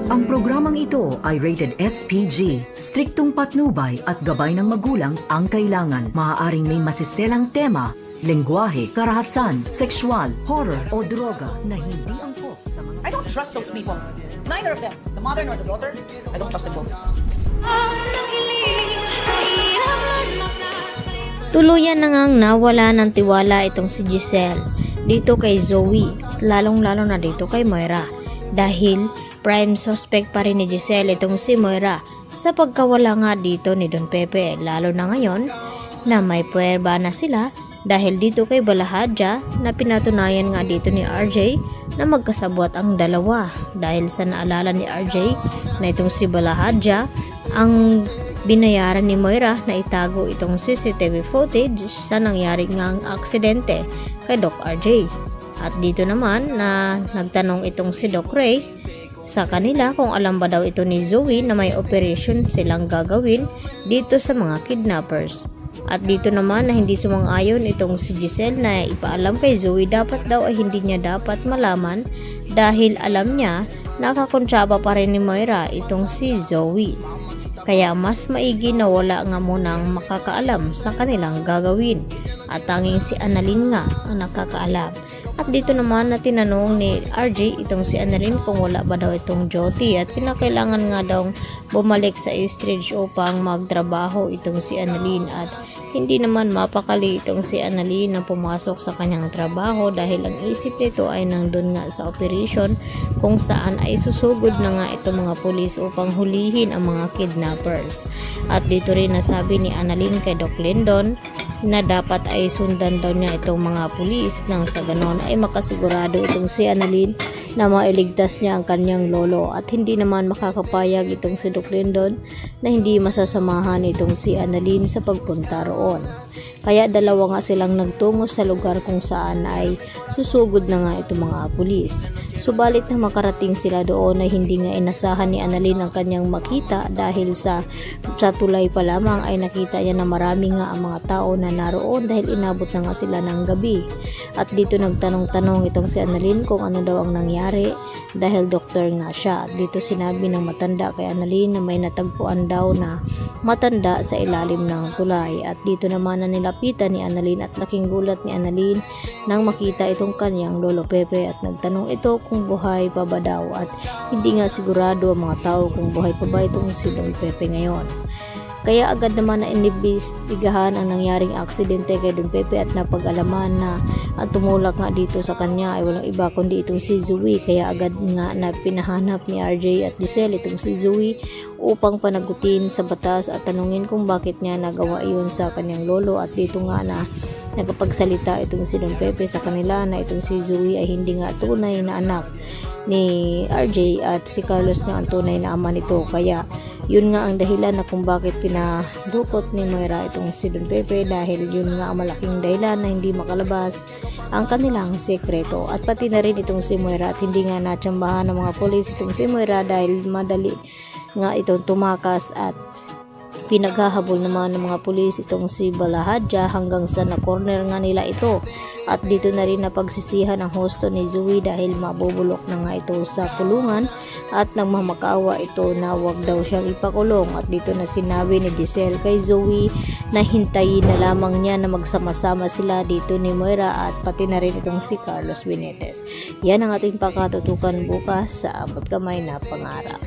Ang programang ito ay rated SPG. Striktong patnubay at gabay ng magulang ang kailangan. Maaaring may masiselang tema, lengguwahe, karahasan, sexual, horror o droga na hindi angkop sa mga... I don't trust those people. Neither of them. The mother nor the daughter. I don't trust them both. Tuluyan na ngang nawala ng tiwala itong si Giselle dito kay Zoe at lalong-lalo na dito kay Moira dahil prime suspect pa rin ni Giselle itong si Moira sa pagkawala nga dito ni Don Pepe, lalo na ngayon na may puwerba na sila dahil dito kay Balahadja na pinatunayan nga dito ni RJ na magkasabwat ang dalawa dahil sa naalala ni RJ na itong si Balahadja ang binayaran ni Moira na itago itong CCTV footage sa nangyari ngang aksidente kay Doc RJ. At dito naman na nagtanong itong si Doc Ray sa kanila kung alam ba daw ito ni Zoe na may operation silang gagawin dito sa mga kidnappers. At dito naman na hindi sumang-ayon itong si Giselle na ipaalam kay Zoe dapat daw ay hindi niya dapat malaman dahil alam niya nakakontraba pa rin ni Moira itong si Zoe. Kaya mas maigi na wala nga munang makakaalam sa kanilang gagawin at tanging si Annalyn nga ang nakakaalam. At dito naman na tinanong ni RJ itong si Annalyn kung wala ba daw itong duty at kinakailangan nga daw bumalik sa Eastridge upang magtrabaho itong si Annalyn at hindi naman mapakali itong si Annalyn na pumasok sa kanyang trabaho dahil ang isip nito ay nandun nga sa operation kung saan ay susugod na nga itong mga pulis upang hulihin ang mga kidnappers. At dito rin nasabi ni Annalyn kay Doc Lindon na dapat ay sundan daw niya itong mga pulis nang sa ganon ay makasigurado itong si Annalyn na mailigtas niya ang kanyang lolo at hindi naman makakapayag itong si Doc Lindon na hindi masasamahan itong si Annalyn sa pagpunta roon. Kaya dalawa nga silang nagtungo sa lugar kung saan ay susugod na nga itong mga pulis. Subalit na makarating sila doon ay hindi nga inasahan ni Annalyn ang kanyang makita dahil sa tulay pa lamang ay nakita niya na marami nga ang mga tao na naroon dahil inabot na nga sila ng gabi. At dito nagtanong-tanong itong si Annalyn kung ano daw ang nangyari dahil doktor nga siya. At dito sinabi ng matanda kay Annalyn na may natagpuan daw na matanda sa ilalim ng tulay. At dito naman na nilapitan ni Annalyn at laking gulat ni Annalyn nang makita itong kanyang lolo Pepe at nagtanong ito kung buhay pa ba daw at hindi nga sigurado ang mga tao kung buhay pa ba itong si Don Pepe ngayon. Kaya agad naman na inimbestigahan ang nangyaring aksidente kay Don Pepe at napag-alaman na ang tumulak nga dito sa kanya ay walang iba kundi itong si Zoe. Kaya agad nga na pinahanap ni RJ at Giselle itong si Zoe upang panagutin sa batas at tanungin kung bakit niya nagawa iyon sa kanyang lolo. At dito nga na nagpagsalita itong si Don Pepe sa kanila na itong si Zoe ay hindi nga tunay na anak ni RJ at si Carlos nga ang tunay na ama nito. Kaya yun nga ang dahilan na kung bakit pinadukot ni Moira itong si Don Pepe dahil yun nga ang malaking dahilan na hindi makalabas ang kanilang sekreto. At pati na rin itong si Moira at hindi nga natsambahan ng mga polis itong si Moira dahil madali nga itong tumakas at pinaghahabol naman ng mga pulis itong si Balahadja hanggang sa na-corner nga nila ito. At dito na rin napagsisihan ang husto ni Zoe dahil mabubulok na nga ito sa kulungan at nagmamakaawa ito na wag daw siyang ipakulong. At dito na sinabi ni Giselle kay Zoe na hintayin na lamang niya na magsama-sama sila dito ni Moira at pati na rin itong si Carlos Benitez. Yan ang ating pakatutukan bukas sa Abot Kamay na Pangarap.